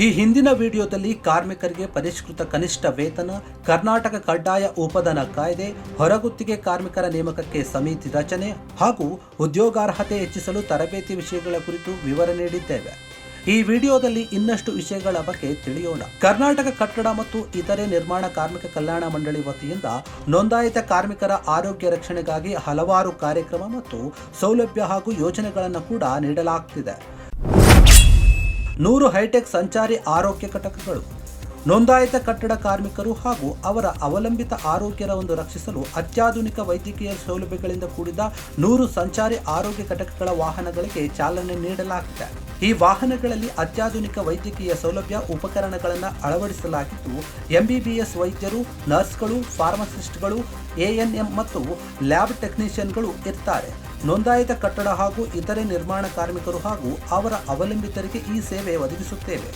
ಈ ಹಿಂದಿನ ವಿಡಿಯೋದಲ್ಲಿ ಕಾರ್ಮಿಕರಿಗೆ ಪರಿಷ್ಕೃತ ಕನಿಷ್ಠ ವೇತನ, ಕರ್ನಾಟಕ ಕಡ್ಡಾಯ ಉಪಧನ ಕಾಯ್ದೆ, ಹೊರಗುತ್ತಿಗೆ ಕಾರ್ಮಿಕರ ನೇಮಕಕ್ಕೆ ಸಮಿತಿ ರಚನೆ ಹಾಗೂ ಉದ್ಯೋಗಾರ್ಹತೆ ಹೆಚ್ಚಿಸಲು ತರಬೇತಿ ವಿಷಯಗಳ ಕುರಿತು ವಿವರ ನೀಡಿದ್ದೇವೆ. ಈ ವಿಡಿಯೋದಲ್ಲಿ ಇನ್ನಷ್ಟು ವಿಷಯಗಳ ಬಗ್ಗೆ ತಿಳಿಯೋಣ. ಕರ್ನಾಟಕ ಕಟ್ಟಡ ಮತ್ತು ಇತರೆ ನಿರ್ಮಾಣ ಕಾರ್ಮಿಕ ಕಲ್ಯಾಣ ಮಂಡಳಿ ವತಿಯಿಂದ ನೋಂದಾಯಿತ ಕಾರ್ಮಿಕರ ಆರೋಗ್ಯ ರಕ್ಷಣೆಗಾಗಿ ಹಲವಾರು ಕಾರ್ಯಕ್ರಮ ಮತ್ತು ಸೌಲಭ್ಯ ಹಾಗೂ ಯೋಜನೆಗಳನ್ನು ಕೂಡ ನೀಡಲಾಗುತ್ತಿದೆ. 100 ಹೈಟೆಕ್ ಸಂಚಾರಿ ಆರೋಗ್ಯ ಘಟಕಗಳು. ನೋಂದಾಯಿತ ಕಟ್ಟಡ ಕಾರ್ಮಿಕರು ಹಾಗೂ ಅವರ ಅವಲಂಬಿತ ಆರೋಗ್ಯವನ್ನು ರಕ್ಷಿಸಲು ಅತ್ಯಾಧುನಿಕ ವೈದ್ಯಕೀಯ ಸೌಲಭ್ಯಗಳಿಂದ ಕೂಡಿದ 100 ಸಂಚಾರಿ ಆರೋಗ್ಯ ಘಟಕಗಳ ವಾಹನಗಳಿಗೆ ಚಾಲನೆ ನೀಡಲಾಗಿದೆ. ಈ ವಾಹನಗಳಲ್ಲಿ ಅತ್ಯಾಧುನಿಕ ವೈದ್ಯಕೀಯ ಸೌಲಭ್ಯ ಉಪಕರಣಗಳನ್ನು ಅಳವಡಿಸಲಾಗಿದ್ದು, MBBS ವೈದ್ಯರು, ನರ್ಸ್ಗಳು, ಫಾರ್ಮಸಿಸ್ಟ್ಗಳು, ANM ಮತ್ತು ಲ್ಯಾಬ್ ಟೆಕ್ನಿಷಿಯನ್ಗಳು ಇರ್ತಾರೆ. ನೋಂದಾಯಿತ ಕಟ್ಟಡ ಹಾಗೂ ಇತರೆ ನಿರ್ಮಾಣ ಕಾರ್ಮಿಕರು ಹಾಗೂ ಅವರ ಅವಲಂಬಿತರಿಗೆ ಈ ಸೇವೆ ಒದಗಿಸುತ್ತೇವೆ.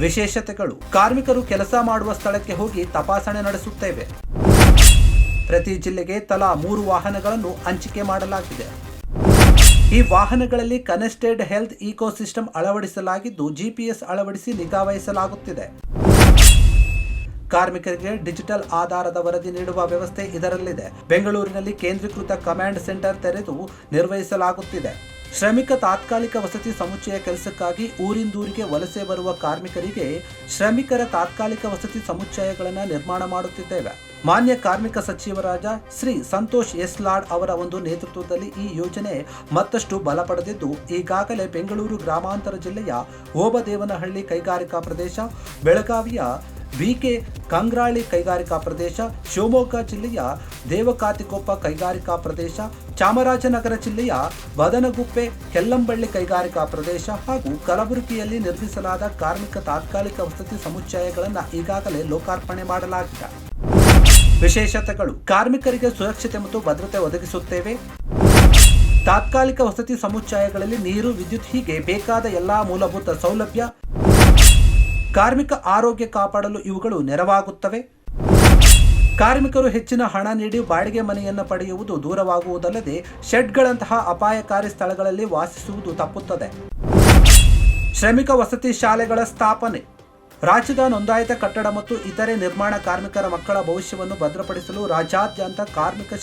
ವಿಶೇಷತೆಗಳು: ಕಾರ್ಮಿಕರು ಕೆಲಸ ಮಾಡುವ ಸ್ಥಳಕ್ಕೆ ಹೋಗಿ ತಪಾಸಣೆ ನಡೆಸುತ್ತೇವೆ. ಪ್ರತಿ ಜಿಲ್ಲೆಗೆ ತಲಾ 3 ವಾಹನಗಳನ್ನು ಹಂಚಿಕೆ ಮಾಡಲಾಗಿದೆ. ಈ ವಾಹನಗಳಲ್ಲಿ ಕನೆಕ್ಟೆಡ್ ಹೆಲ್ತ್ ಇಕೋಸಿಸ್ಟಮ್ ಅಳವಡಿಸಲಾಗಿದ್ದು, GPS ಅಳವಡಿಸಿ ನಿಗಾ ವಹಿಸಲಾಗುತ್ತಿದೆ. ಕಾರ್ಮಿಕರಿಗೆ ಡಿಜಿಟಲ್ ಆಧಾರದ ವರದಿ ನೀಡುವ ವ್ಯವಸ್ಥೆ ಇದರಲ್ಲಿದೆ. ಬೆಂಗಳೂರಿನಲ್ಲಿ ಕೇಂದ್ರೀಕೃತ ಕಮಾಂಡ್ ಸೆಂಟರ್ ತೆರೆದು ನಿರ್ವಹಿಸಲಾಗುತ್ತಿದೆ. ಶ್ರಮಿಕ ತಾತ್ಕಾಲಿಕ ವಸತಿ ಸಮುಚ್ಚಯ ಕೆಲಸಕ್ಕಾಗಿ ಊರಿಂದೂರಿಗೆ ವಲಸೆ ಬರುವ ಕಾರ್ಮಿಕರಿಗೆ ಶ್ರಮಿಕರ ತಾತ್ಕಾಲಿಕ ವಸತಿ ಸಮುಚ್ಚಯಗಳನ್ನು ನಿರ್ಮಾಣ ಮಾಡುತ್ತಿದ್ದೇವೆ. ಮಾನ್ಯ ಕಾರ್ಮಿಕ ಸಚಿವರಾದ ಶ್ರೀ ಸಂತೋಷ್ ಎಸ್ ಲಾಡ್ ಅವರ ಒಂದು ನೇತೃತ್ವದಲ್ಲಿ ಈ ಯೋಜನೆ ಮತ್ತಷ್ಟು ಬಲ ಪಡೆದಿದ್ದು, ಈಗಾಗಲೇ ಬೆಂಗಳೂರು ಗ್ರಾಮಾಂತರ ಜಿಲ್ಲೆಯ ಓಬದೇವನಹಳ್ಳಿ ಕೈಗಾರಿಕಾ ಪ್ರದೇಶ, ಬೆಳಗಾವಿಯ BK ಕಂಗ್ರಾಳಿ ಕೈಗಾರಿಕಾ ಪ್ರದೇಶ, ಶಿವಮೊಗ್ಗ ಜಿಲ್ಲೆಯ ದೇವಕಾತಿಕೊಪ್ಪ ಕೈಗಾರಿಕಾ ಪ್ರದೇಶ, ಚಾಮರಾಜನಗರ ಜಿಲ್ಲೆಯ ಬದನಗುಪ್ಪೆ ಕೆಲ್ಲಂಬಳ್ಳಿ ಕೈಗಾರಿಕಾ ಪ್ರದೇಶ ಹಾಗೂ ಕಲಬುರಗಿಯಲ್ಲಿ ನಿರ್ಮಿಸಲಾದ ಕಾರ್ಮಿಕ ತಾತ್ಕಾಲಿಕ ವಸತಿ ಸಮುಚ್ಚಯಗಳನ್ನು ಈಗಾಗಲೇ ಲೋಕಾರ್ಪಣೆ ಮಾಡಲಾಗಿದೆ. ವಿಶೇಷತೆಗಳು: ಕಾರ್ಮಿಕರಿಗೆ ಸುರಕ್ಷತೆ ಮತ್ತು ಭದ್ರತೆ ಒದಗಿಸುತ್ತೇವೆ. ತಾತ್ಕಾಲಿಕ ವಸತಿ ಸಮುಚ್ಚಯಗಳಲ್ಲಿ ನೀರು, ವಿದ್ಯುತ್ ಹೀಗೆ ಬೇಕಾದ ಎಲ್ಲಾ ಮೂಲಭೂತ ಸೌಲಭ್ಯ. ಕಾರ್ಮಿಕ ಆರೋಗ್ಯ ಕಾಪಾಡಲು ಇವುಗಳು ನೆರವಾಗುತ್ತವೆ. ಕಾರ್ಮಿಕರು ಹೆಚ್ಚಿನ ಹಣ ನೀಡಿ ಬಾಡಿಗೆ ಮನೆಯನ್ನು ಪಡೆಯುವುದು ದೂರವಾಗುವುದಲ್ಲದೆ, ಶೆಡ್ಗಳಂತಹ ಅಪಾಯಕಾರಿ ಸ್ಥಳಗಳಲ್ಲಿ ವಾಸಿಸುವುದು ತಪ್ಪುತ್ತದೆ. ಶ್ರಮಿಕ ವಸತಿ ಶಾಲೆಗಳ ಸ್ಥಾಪನೆ. ರಾಜ್ಯದ ನೋಂದಾಯಿತ ಕಟ್ಟಡ ಮತ್ತು ಇತರೆ ನಿರ್ಮಾಣ ಕಾರ್ಮಿಕರ ಮಕ್ಕಳ ಭವಿಷ್ಯವನ್ನು ಭದ್ರಪಡಿಸಲು ರಾಜ್ಯಾದ್ಯಂತ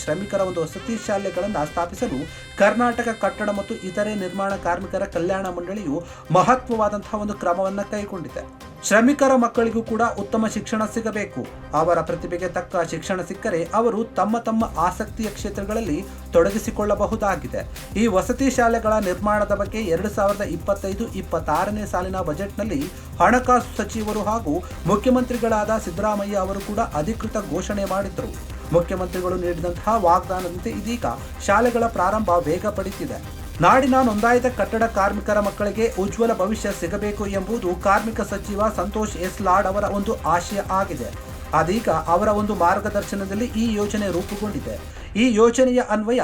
ಶ್ರಮಿಕರ ಒಂದು ವಸತಿ ಶಾಲೆಗಳನ್ನು ಸ್ಥಾಪಿಸಲು ಕರ್ನಾಟಕ ಕಟ್ಟಡ ಮತ್ತು ಇತರೆ ನಿರ್ಮಾಣ ಕಾರ್ಮಿಕರ ಕಲ್ಯಾಣ ಮಂಡಳಿಯು ಮಹತ್ವವಾದಂತಹ ಒಂದು ಕ್ರಮವನ್ನು ಕೈಗೊಂಡಿದೆ. ಶ್ರಮಿಕರ ಮಕ್ಕಳಿಗೂ ಕೂಡ ಉತ್ತಮ ಶಿಕ್ಷಣ ಸಿಗಬೇಕು. ಅವರ ಪ್ರತಿಭೆಗೆ ತಕ್ಕ ಶಿಕ್ಷಣ ಸಿಕ್ಕರೆ ಅವರು ತಮ್ಮ ಆಸಕ್ತಿಯ ಕ್ಷೇತ್ರಗಳಲ್ಲಿ ತೊಡಗಿಸಿಕೊಳ್ಳಬಹುದಾಗಿದೆ. ಈ ವಸತಿ ಶಾಲೆಗಳ ನಿರ್ಮಾಣದ ಬಗ್ಗೆ 2025-26ನೇ ಸಾಲಿನ ಬಜೆಟ್ನಲ್ಲಿ ಹಣಕಾಸು ಸಚಿವರು ಹಾಗೂ ಮುಖ್ಯಮಂತ್ರಿಗಳಾದ ಸಿದ್ದರಾಮಯ್ಯ ಅವರು ಕೂಡ ಅಧಿಕೃತ ಘೋಷಣೆ ಮಾಡಿದ್ದರು. ಮುಖ್ಯಮಂತ್ರಿಗಳು ನೀಡಿದಂತಹ ವಾಗ್ದಾನದಂತೆ ಇದೀಗ ಶಾಲೆಗಳ ಪ್ರಾರಂಭ ವೇಗ ಪಡೆದಿದೆ. ನಾಡಿನ ನೋಂದಾಯಿತ ಕಟ್ಟಡ ಕಾರ್ಮಿಕರ ಮಕ್ಕಳಿಗೆ ಉಜ್ವಲ ಭವಿಷ್ಯ ಸಿಗಬೇಕು ಎಂಬುದು ಕಾರ್ಮಿಕ ಸಚಿವ ಸಂತೋಷ್ ಎಸ್ ಲಾಡ್ ಅವರ ಒಂದು ಆಶಯ ಆಗಿದೆ. ಅದೀಗ ಅವರ ಒಂದು ಮಾರ್ಗದರ್ಶನದಲ್ಲಿ ಈ ಯೋಜನೆ ರೂಪುಗೊಂಡಿದೆ. ಈ ಯೋಜನೆಯ ಅನ್ವಯ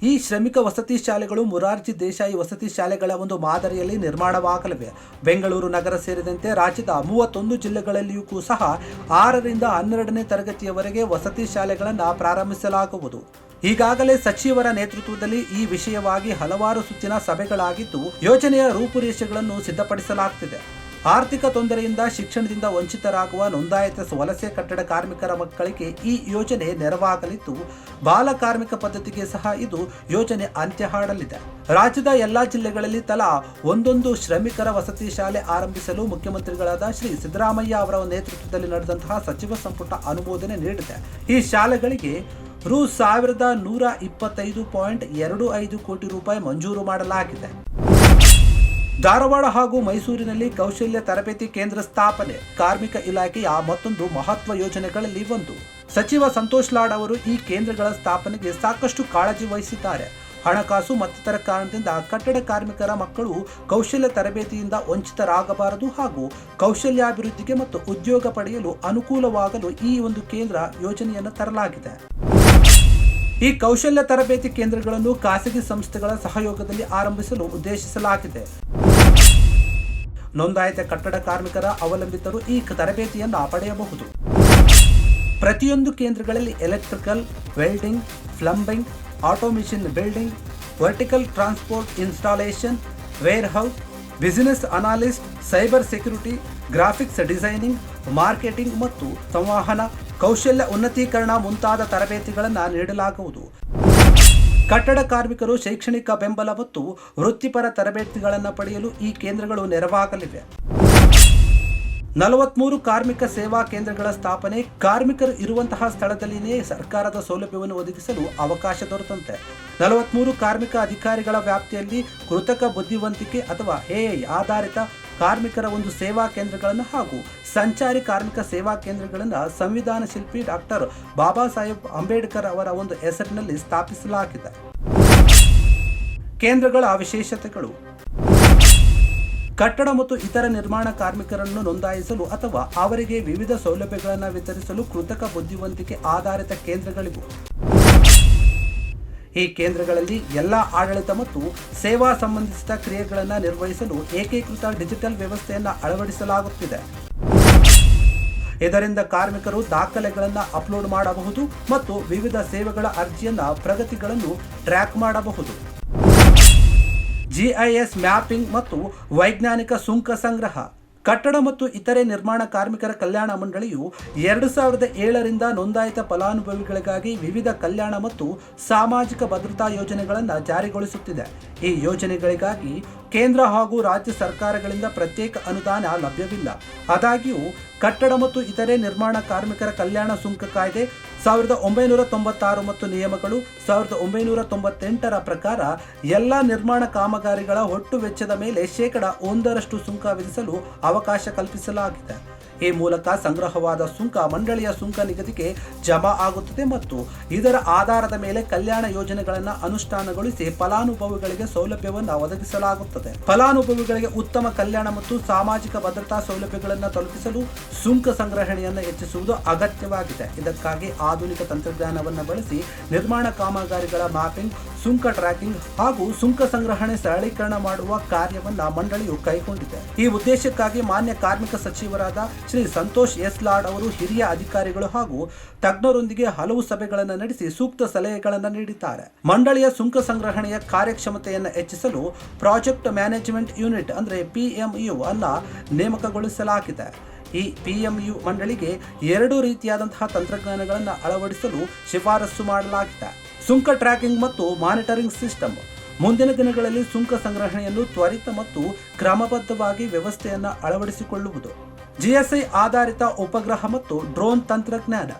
ಈ ಶ್ರಮಿಕ ವಸತಿ ಶಾಲೆಗಳು ಮೊರಾರ್ಜಿ ದೇಸಾಯಿ ವಸತಿ ಶಾಲೆಗಳ ಒಂದು ಮಾದರಿಯಲ್ಲಿ ನಿರ್ಮಾಣವಾಗಲಿವೆ. ಬೆಂಗಳೂರು ನಗರ ಸೇರಿದಂತೆ ರಾಜ್ಯದ 31 ಜಿಲ್ಲೆಗಳಲ್ಲಿಯೂ ಸಹ 6ರಿಂದ 12ನೇ ತರಗತಿಯವರೆಗೆ ವಸತಿ ಶಾಲೆಗಳನ್ನು ಪ್ರಾರಂಭಿಸಲಾಗುವುದು. ಈಗಾಗಲೇ ಸಚಿವರ ನೇತೃತ್ವದಲ್ಲಿ ಈ ವಿಷಯವಾಗಿ ಹಲವಾರು ಸುತ್ತಿನ ಸಭೆಗಳಾಗಿದ್ದು, ಯೋಜನೆಯ ರೂಪುರೇಷೆಗಳನ್ನು ಸಿದ್ಧಪಡಿಸಲಾಗುತ್ತಿದೆ. ಆರ್ಥಿಕ ತೊಂದರೆಯಿಂದ ಶಿಕ್ಷಣದಿಂದ ವಂಚಿತರಾಗುವ ನೋಂದಾಯಿತ ವಲಸೆ ಕಟ್ಟಡ ಕಾರ್ಮಿಕರ ಮಕ್ಕಳಿಗೆ ಈ ಯೋಜನೆ ನೆರವಾಗಲಿದ್ದು, ಬಾಲ ಕಾರ್ಮಿಕ ಪದ್ಧತಿಗೆ ಸಹ ಇದು ಯೋಜನೆ ಅಂತ್ಯ ಹಾಡಲಿದೆ. ರಾಜ್ಯದ ಎಲ್ಲಾ ಜಿಲ್ಲೆಗಳಲ್ಲಿ ತಲಾ ಒಂದೊಂದು ಶ್ರಮಿಕರ ವಸತಿ ಶಾಲೆ ಆರಂಭಿಸಲು ಮುಖ್ಯಮಂತ್ರಿಗಳಾದ ಶ್ರೀ ಸಿದ್ದರಾಮಯ್ಯ ಅವರ ನೇತೃತ್ವದಲ್ಲಿ ನಡೆದಂತಹ ಸಚಿವ ಸಂಪುಟ ಅನುಮೋದನೆ ನೀಡಿದೆ. ಈ ಶಾಲೆಗಳಿಗೆ ರು. 1,125.25 ಕೋಟಿ ರೂಪಾಯಿ ಮಂಜೂರು ಮಾಡಲಾಗಿದೆ. ಧಾರವಾಡ ಹಾಗೂ ಮೈಸೂರಿನಲ್ಲಿ ಕೌಶಲ್ಯ ತರಬೇತಿ ಕೇಂದ್ರ ಸ್ಥಾಪನೆ ಕಾರ್ಮಿಕ ಇಲಾಖೆಯ ಮತ್ತೊಂದು ಮಹತ್ವ ಯೋಜನೆಗಳಲ್ಲಿ ಒಂದು. ಸಚಿವ ಸಂತೋಷ್ ಲಾಡ್ ಅವರು ಈ ಕೇಂದ್ರಗಳ ಸ್ಥಾಪನೆಗೆ ಸಾಕಷ್ಟು ಕಾಳಜಿ ವಹಿಸಿದ್ದಾರೆ. ಹಣಕಾಸು ಮತ್ತಿತರ ಕಾರಣದಿಂದ ಕಟ್ಟಡ ಕಾರ್ಮಿಕರ ಮಕ್ಕಳು ಕೌಶಲ್ಯ ತರಬೇತಿಯಿಂದ ವಂಚಿತರಾಗಬಾರದು ಹಾಗೂ ಕೌಶಲ್ಯಾಭಿವೃದ್ಧಿಗೆ ಮತ್ತು ಉದ್ಯೋಗ ಪಡೆಯಲು ಅನುಕೂಲವಾಗಲು ಈ ಒಂದು ಕೇಂದ್ರ ಯೋಜನೆಯನ್ನು ತರಲಾಗಿದೆ. ಈ ಕೌಶಲ್ಯ ತರಬೇತಿ ಕೇಂದ್ರಗಳನ್ನು ಖಾಸಗಿ ಸಂಸ್ಥೆಗಳ ಸಹಯೋಗದಲ್ಲಿ ಆರಂಭಿಸಲು ಉದ್ದೇಶಿಸಲಾಗಿದೆ. ನೋಂದಾಯಿತ ಕಟ್ಟಡ ಕಾರ್ಮಿಕರ ಅವಲಂಬಿತರು ಈ ತರಬೇತಿಯನ್ನು ಪಡೆಯಬಹುದು. ಪ್ರತಿಯೊಂದು ಕೇಂದ್ರಗಳಲ್ಲಿ electrical, welding, plumbing, automation, building, vertical transport installation, warehouse, business analyst, cyber security, graphics designing, marketing ಮತ್ತು ಸಂವಹನ, ಕೌಶಲ್ಯ ಉನ್ನತೀಕರಣ ಮುಂತಾದ ತರಬೇತಿಗಳನ್ನು ನೀಡಲಾಗುವುದು. ಕಟ್ಟಡ ಕಾರ್ಮಿಕರು ಶೈಕ್ಷಣಿಕ ಬೆಂಬಲ ಮತ್ತು ವೃತ್ತಿಪರ ತರಬೇತಿಗಳನ್ನು ಪಡೆಯಲು ಈ ಕೇಂದ್ರಗಳು ನೆರವಾಗಲಿವೆ. 43 ಕಾರ್ಮಿಕ ಸೇವಾ ಕೇಂದ್ರಗಳ ಸ್ಥಾಪನೆ ಕಾರ್ಮಿಕರು ಇರುವಂತಹ ಸ್ಥಳದಲ್ಲಿಯೇ ಸರ್ಕಾರದ ಸೌಲಭ್ಯವನ್ನು ಒದಗಿಸಲು ಅವಕಾಶ ದೊರೆತಂತೆ. 43 ಕಾರ್ಮಿಕ ಅಧಿಕಾರಿಗಳ ವ್ಯಾಪ್ತಿಯಲ್ಲಿ ಕೃತಕ ಬುದ್ಧಿವಂತಿಕೆ ಅಥವಾ AI ಆಧಾರಿತ ಕಾರ್ಮಿಕರ ಒಂದು ಸೇವಾ ಕೇಂದ್ರಗಳನ್ನು ಹಾಗೂ ಸಂಚಾರಿ ಕಾರ್ಮಿಕ ಸೇವಾ ಕೇಂದ್ರಗಳನ್ನು ಸಂವಿಧಾನ ಶಿಲ್ಪಿ ಡಾಕ್ಟರ್ ಬಾಬಾ ಸಾಹೇಬ್ ಅಂಬೇಡ್ಕರ್ ಅವರ ಒಂದು ಹೆಸರಿನಲ್ಲಿ ಸ್ಥಾಪಿಸಲಾಗಿದೆ. ಕೇಂದ್ರಗಳ ವಿಶೇಷತೆಗಳು: ಕಟ್ಟಡ ಮತ್ತು ಇತರ ನಿರ್ಮಾಣ ಕಾರ್ಮಿಕರನ್ನು ನೋಂದಾಯಿಸಲು ಅಥವಾ ಅವರಿಗೆ ವಿವಿಧ ಸೌಲಭ್ಯಗಳನ್ನು ವಿತರಿಸಲು ಕೃತಕ ಬುದ್ಧಿವಂತಿಕೆ ಆಧಾರಿತ ಕೇಂದ್ರಗಳಿವು. ಈ ಕೇಂದ್ರಗಳಲ್ಲಿ ಎಲ್ಲ ಆಡಳಿತ ಮತ್ತು ಸೇವಾ ಸಂಬಂಧಿಸಿದ ಕ್ರಿಯೆಗಳನ್ನು ನಿರ್ವಹಿಸಲು ಏಕೀಕೃತ ಡಿಜಿಟಲ್ ವ್ಯವಸ್ಥೆಯನ್ನು ಅಳವಡಿಸಲಾಗುತ್ತಿದೆ. ಇದರಿಂದ ಕಾರ್ಮಿಕರು ದಾಖಲೆಗಳನ್ನು ಅಪ್ಲೋಡ್ ಮಾಡಬಹುದು ಮತ್ತು ವಿವಿಧ ಸೇವೆಗಳ ಅರ್ಜಿಯನ್ನು ಪ್ರಗತಿಗಳನ್ನು ಟ್ರ್ಯಾಕ್ ಮಾಡಬಹುದು. GIS ಮ್ಯಾಪಿಂಗ್ ಮತ್ತು ವೈಜ್ಞಾನಿಕ ಸುಂಕ ಸಂಗ್ರಹ. ಕಟ್ಟಡ ಮತ್ತು ಇತರೆ ನಿರ್ಮಾಣ ಕಾರ್ಮಿಕರ ಕಲ್ಯಾಣ ಮಂಡಳಿಯು 2007ರಿಂದ ನೋಂದಾಯಿತ ಫಲಾನುಭವಿಗಳಿಗಾಗಿ ವಿವಿಧ ಕಲ್ಯಾಣ ಮತ್ತು ಸಾಮಾಜಿಕ ಭದ್ರತಾ ಯೋಜನೆಗಳನ್ನು ಜಾರಿಗೊಳಿಸುತ್ತಿದೆ. ಈ ಯೋಜನೆಗಳಿಗಾಗಿ ಕೇಂದ್ರ ಹಾಗೂ ರಾಜ್ಯ ಸರ್ಕಾರಗಳಿಂದ ಪ್ರತ್ಯೇಕ ಅನುದಾನ ಲಭ್ಯವಿಲ್ಲ. ಆದಾಗ್ಯೂ ಕಟ್ಟಡ ಮತ್ತು ಇತರೆ ನಿರ್ಮಾಣ ಕಾರ್ಮಿಕರ ಕಲ್ಯಾಣ ಸುಂಕ ಕಾಯ್ದೆ 1996 ಮತ್ತು ನಿಯಮಗಳು 1998ರ ಪ್ರಕಾರ ಎಲ್ಲ ನಿರ್ಮಾಣ ಕಾಮಗಾರಿಗಳ ಒಟ್ಟು ವೆಚ್ಚದ ಮೇಲೆ 1% ಸುಂಕ ವಿಧಿಸಲು ಅವಕಾಶ ಕಲ್ಪಿಸಲಾಗಿದೆ. ಈ ಮೂಲಕ ಸಂಗ್ರಹವಾದ ಸುಂಕ ಮಂಡಳಿಯ ಸುಂಕ ನಿಗದಿಗೆ ಜಮಾ ಆಗುತ್ತದೆ ಮತ್ತು ಇದರ ಆಧಾರದ ಮೇಲೆ ಕಲ್ಯಾಣ ಯೋಜನೆಗಳನ್ನು ಅನುಷ್ಠಾನಗೊಳಿಸಿ ಫಲಾನುಭವಿಗಳಿಗೆ ಸೌಲಭ್ಯವನ್ನು ಒದಗಿಸಲಾಗುತ್ತದೆ. ಫಲಾನುಭವಿಗಳಿಗೆ ಉತ್ತಮ ಕಲ್ಯಾಣ ಮತ್ತು ಸಾಮಾಜಿಕ ಭದ್ರತಾ ಸೌಲಭ್ಯಗಳನ್ನು ತಲುಪಿಸಲು ಸುಂಕ ಸಂಗ್ರಹಣೆಯನ್ನು ಹೆಚ್ಚಿಸುವುದು ಅಗತ್ಯವಾಗಿದೆ. ಇದಕ್ಕಾಗಿ ಆಧುನಿಕ ತಂತ್ರಜ್ಞಾನವನ್ನು ಬಳಸಿ ನಿರ್ಮಾಣ ಕಾಮಗಾರಿಗಳ ಮ್ಯಾಪಿಂಗ್, ಸುಂಕ ಟ್ರ್ಯಾಕಿಂಗ್ ಹಾಗೂ ಸುಂಕ ಸಂಗ್ರಹಣೆ ಸರಳೀಕರಣ ಮಾಡುವ ಕಾರ್ಯವನ್ನು ಮಂಡಳಿಯು ಕೈಗೊಂಡಿದೆ. ಈ ಉದ್ದೇಶಕ್ಕಾಗಿ ಮಾನ್ಯ ಕಾರ್ಮಿಕ ಸಚಿವರಾದ ಶ್ರೀ ಸಂತೋಷ್ ಎಸ್ ಲಾಡ್ ಅವರು ಹಿರಿಯ ಅಧಿಕಾರಿಗಳು ಹಾಗೂ ತಜ್ಞರೊಂದಿಗೆ ಹಲವು ಸಭೆಗಳನ್ನು ನಡೆಸಿ ಸೂಕ್ತ ಸಲಹೆಗಳನ್ನು ನೀಡಿದ್ದಾರೆ. ಮಂಡಳಿಯ ಸುಂಕ ಸಂಗ್ರಹಣೆಯ ಕಾರ್ಯಕ್ಷಮತೆಯನ್ನು ಹೆಚ್ಚಿಸಲು ಪ್ರಾಜೆಕ್ಟ್ ಮ್ಯಾನೇಜ್ಮೆಂಟ್ ಯೂನಿಟ್ ಅಂದರೆ PMU ಅನ್ನು ನೇಮಕಗೊಳಿಸಲಾಗಿದೆ. ಈ PMU ಮಂಡಳಿಗೆ 2 ರೀತಿಯಾದಂತಹ ತಂತ್ರಜ್ಞಾನಗಳನ್ನು ಅಳವಡಿಸಲು ಶಿಫಾರಸು ಮಾಡಲಾಗಿದೆ. ಸುಂಕ ಟ್ರ್ಯಾಕಿಂಗ್ ಮತ್ತು ಮಾನಿಟರಿಂಗ್ ಸಿಸ್ಟಮ್. ಮುಂದಿನ ದಿನಗಳಲ್ಲಿ ಸುಂಕ ಸಂಗ್ರಹಣೆಯನ್ನು ತ್ವರಿತ ಮತ್ತು ಕ್ರಮಬದ್ಧವಾಗಿ ವ್ಯವಸ್ಥೆಯನ್ನು ಅಳವಡಿಸಿಕೊಳ್ಳುವುದು. GSI ಆಧಾರಿತ ಉಪಗ್ರಹ ಮತ್ತು ಡ್ರೋನ್ ತಂತ್ರಜ್ಞಾನ.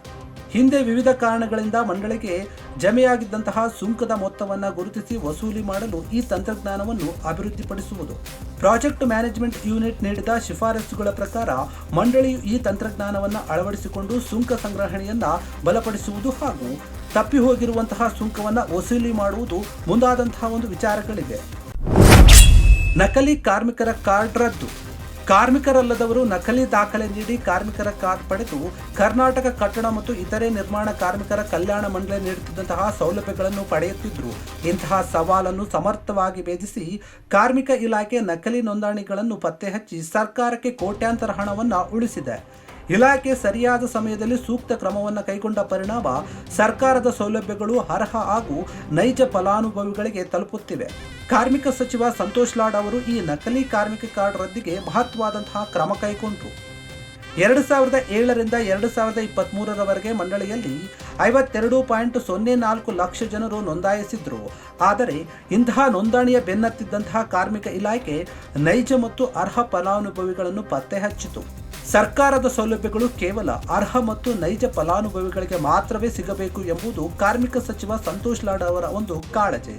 ಹಿಂದೆ ವಿವಿಧ ಕಾರಣಗಳಿಂದ ಮಂಡಳಿಗೆ ಜಮೆಯಾಗಿದ್ದಂತಹ ಸುಂಕದ ಮೊತ್ತವನ್ನು ಗುರುತಿಸಿ ವಸೂಲಿ ಮಾಡಲು ಈ ತಂತ್ರಜ್ಞಾನವನ್ನು ಅಭಿವೃದ್ಧಿಪಡಿಸುವುದು. ಪ್ರಾಜೆಕ್ಟ್ ಮ್ಯಾನೇಜ್ಮೆಂಟ್ ಯೂನಿಟ್ ನೀಡಿದ ಶಿಫಾರಸುಗಳ ಪ್ರಕಾರ ಮಂಡಳಿಯು ಈ ತಂತ್ರಜ್ಞಾನವನ್ನು ಅಳವಡಿಸಿಕೊಂಡು ಸುಂಕ ಸಂಗ್ರಹಣೆಯನ್ನು ಬಲಪಡಿಸುವುದು ಹಾಗೂ ತಪ್ಪಿ ಹೋಗಿರುವಂತಹ ಸುಂಕವನ್ನು ವಸೂಲಿ ಮಾಡುವುದು ಮುಂದಾದಂತಹ ಒಂದು ವಿಚಾರಗಳಿವೆ. ನಕಲಿ ಕಾರ್ಮಿಕರ ಕಾರ್ಡ್ ರದ್ದು. ಕಾರ್ಮಿಕರಲ್ಲದವರು ನಕಲಿ ದಾಖಲೆ ನೀಡಿ ಕಾರ್ಮಿಕರ ಕಾರ್ಡ್ ಪಡೆದು ಕರ್ನಾಟಕ ಕಟ್ಟಡ ಮತ್ತು ಇತರೆ ನಿರ್ಮಾಣ ಕಾರ್ಮಿಕರ ಕಲ್ಯಾಣ ಮಂಡಳಿ ನೀಡುತ್ತಿದ್ದಂತಹ ಸೌಲಭ್ಯಗಳನ್ನು ಪಡೆಯುತ್ತಿದ್ದರು. ಇಂತಹ ಸವಾಲನ್ನು ಸಮರ್ಥವಾಗಿ ಭೇದಿಸಿ ಕಾರ್ಮಿಕ ಇಲಾಖೆ ನಕಲಿ ನೋಂದಣಿಗಳನ್ನು ಪತ್ತೆ ಹಚ್ಚಿ ಸರ್ಕಾರಕ್ಕೆ ಕೋಟ್ಯಾಂತರ ಹಣವನ್ನು ಉಳಿಸಿದೆ. ಇಲಾಖೆ ಸರಿಯಾದ ಸಮಯದಲ್ಲಿ ಸೂಕ್ತ ಕ್ರಮವನ್ನು ಕೈಗೊಂಡ ಪರಿಣಾಮ ಸರ್ಕಾರದ ಸೌಲಭ್ಯಗಳು ಅರ್ಹ ಹಾಗೂ ನೈಜ ಫಲಾನುಭವಿಗಳಿಗೆ ತಲುಪುತ್ತಿವೆ. ಕಾರ್ಮಿಕ ಸಚಿವ ಸಂತೋಷ್ ಲಾಡ್ ಅವರು ಈ ನಕಲಿ ಕಾರ್ಮಿಕ ಕಾರ್ಡ್ ರದ್ದಿಗೆ ಮಹತ್ವವಾದಂತಹ ಕ್ರಮ ಕೈಗೊಂಡರು. 2007ರಿಂದ 2023ರವರೆಗೆ ಮಂಡಳಿಯಲ್ಲಿ 52.04 ಲಕ್ಷ ಜನರು ನೋಂದಾಯಿಸಿದ್ರು. ಆದರೆ ಇಂತಹ ನೋಂದಣಿಯ ಬೆನ್ನತ್ತಿದ್ದಂತಹ ಕಾರ್ಮಿಕ ಇಲಾಖೆ ನೈಜ ಮತ್ತು ಅರ್ಹ ಫಲಾನುಭವಿಗಳನ್ನು ಪತ್ತೆ ಹಚ್ಚಿತು. ಸರ್ಕಾರದ ಸೌಲಭ್ಯಗಳು ಕೇವಲ ಅರ್ಹ ಮತ್ತು ನೈಜ ಫಲಾನುಭವಿಗಳಿಗೆ ಮಾತ್ರವೇ ಸಿಗಬೇಕು ಎಂಬುದು ಕಾರ್ಮಿಕ ಸಚಿವ ಸಂತೋಷ್ ಲಾಡ್ ಅವರ ಒಂದು ಕಾಳಜಿ.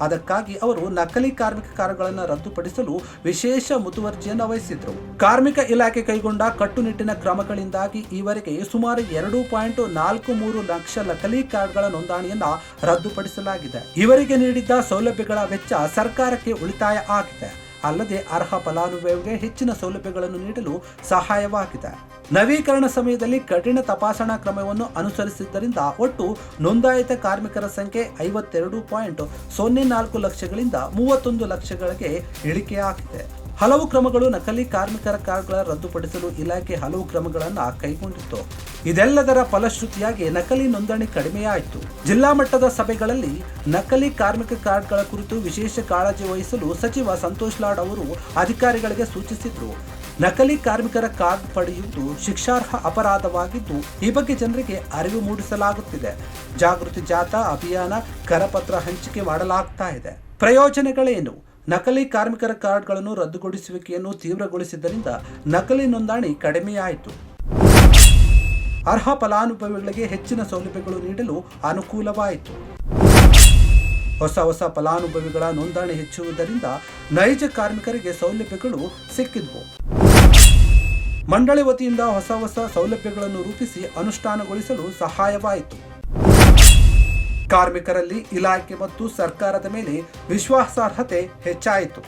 ಅದಕ್ಕಾಗಿ ಅವರು ನಕಲಿ ಕಾರ್ಮಿಕ ಕಾರ್ಡ್ಗಳನ್ನು ರದ್ದುಪಡಿಸಲು ವಿಶೇಷ ಮುತುವರ್ಜಿಯನ್ನು ವಹಿಸಿದ್ರು. ಕಾರ್ಮಿಕ ಇಲಾಖೆ ಕೈಗೊಂಡ ಕಟ್ಟುನಿಟ್ಟಿನ ಕ್ರಮಗಳಿಂದಾಗಿ ಈವರೆಗೆ ಸುಮಾರು 2.43 ಲಕ್ಷ ನಕಲಿ ಕಾರ್ಡ್ಗಳ ನೋಂದಣಿಯನ್ನ ರದ್ದುಪಡಿಸಲಾಗಿದೆ. ಇವರಿಗೆ ನೀಡಿದ್ದ ಸೌಲಭ್ಯಗಳ ವೆಚ್ಚ ಸರ್ಕಾರಕ್ಕೆ ಉಳಿತಾಯ ಆಗಿದೆ. ಅಲ್ಲದೆ ಅರ್ಹ ಫಲಾನುಭವಿಗೆ ಹೆಚ್ಚಿನ ಸೌಲಭ್ಯಗಳನ್ನು ನೀಡಲು ಸಹಾಯವಾಗಿದೆ. ನವೀಕರಣ ಸಮಯದಲ್ಲಿ ಕಠಿಣ ತಪಾಸಣಾ ಕ್ರಮವನ್ನು ಅನುಸರಿಸಿದ್ದರಿಂದ ಒಟ್ಟು ನೋಂದಾಯಿತ ಕಾರ್ಮಿಕರ ಸಂಖ್ಯೆ 52.04 ಲಕ್ಷಗಳಿಂದ 31 ಲಕ್ಷಗಳಿಗೆ ಇಳಿಕೆಯಾಗಿದೆ. ಹಲವು ಕ್ರಮಗಳು ನಕಲಿ ಕಾರ್ಮಿಕರ ಕಾರ್ಡ್ಗಳ ರದ್ದುಪಡಿಸಲು ಇಲಾಖೆ ಹಲವು ಕ್ರಮಗಳನ್ನು ಕೈಗೊಂಡಿತ್ತು. ಇದೆಲ್ಲದರ ಫಲಶ್ರುತಿಯಾಗಿ ನಕಲಿ ನೋಂದಣಿ ಕಡಿಮೆಯಾಯಿತು. ಜಿಲ್ಲಾ ಮಟ್ಟದ ಸಭೆಗಳಲ್ಲಿ ನಕಲಿ ಕಾರ್ಮಿಕ ಕಾರ್ಡ್ಗಳ ಕುರಿತು ವಿಶೇಷ ಕಾಳಜಿ ವಹಿಸಲು ಸಚಿವ ಸಂತೋಷ್ ಲಾಡ್ ಅವರು ಅಧಿಕಾರಿಗಳಿಗೆ ಸೂಚಿಸಿದ್ರು. ನಕಲಿ ಕಾರ್ಮಿಕರ ಕಾರ್ಡ್ ಪಡೆಯುವುದು ಶಿಕ್ಷಾರ್ಹ ಅಪರಾಧವಾಗಿದ್ದು, ಈ ಬಗ್ಗೆ ಜನರಿಗೆ ಅರಿವು ಮೂಡಿಸಲಾಗುತ್ತಿದೆ. ಜಾಗೃತಿ ಜಾಥಾ ಅಭಿಯಾನ, ಕರಪತ್ರ ಹಂಚಿಕೆ ಮಾಡಲಾಗ್ತಾ ಇದೆ. ಪ್ರಯೋಜನಗಳೇನು? ನಕಲಿ ಕಾರ್ಮಿಕರ ಕಾರ್ಡ್ಗಳನ್ನು ರದ್ದುಗೊಳಿಸುವಿಕೆಯನ್ನು ತೀವ್ರಗೊಳಿಸಿದ್ದರಿಂದ ನಕಲಿ ನೋಂದಣಿ ಕಡಿಮೆಯಾಯಿತು. ಅರ್ಹ ಫಲಾನುಭವಿಗಳಿಗೆ ಹೆಚ್ಚಿನ ಸೌಲಭ್ಯಗಳು ನೀಡಲು ಅನುಕೂಲವಾಯಿತು. ಹೊಸ ಫಲಾನುಭವಿಗಳ ನೋಂದಣಿ ಹೆಚ್ಚುವುದರಿಂದ ನೈಜ ಕಾರ್ಮಿಕರಿಗೆ ಸೌಲಭ್ಯಗಳು ಸಿಕ್ಕಿದ್ವು. ಮಂಡಳಿ ವತಿಯಿಂದ ಹೊಸ ಸೌಲಭ್ಯಗಳನ್ನು ರೂಪಿಸಿ ಅನುಷ್ಠಾನಗೊಳಿಸಲು ಸಹಾಯವಾಯಿತು. ಕಾರ್ಮಿಕರಲ್ಲಿ ಇಲಾಖೆ ಮತ್ತು ಸರ್ಕಾರದ ಮೇಲೆ ವಿಶ್ವಾಸಾರ್ಹತೆ ಹೆಚ್ಚಾಯಿತು.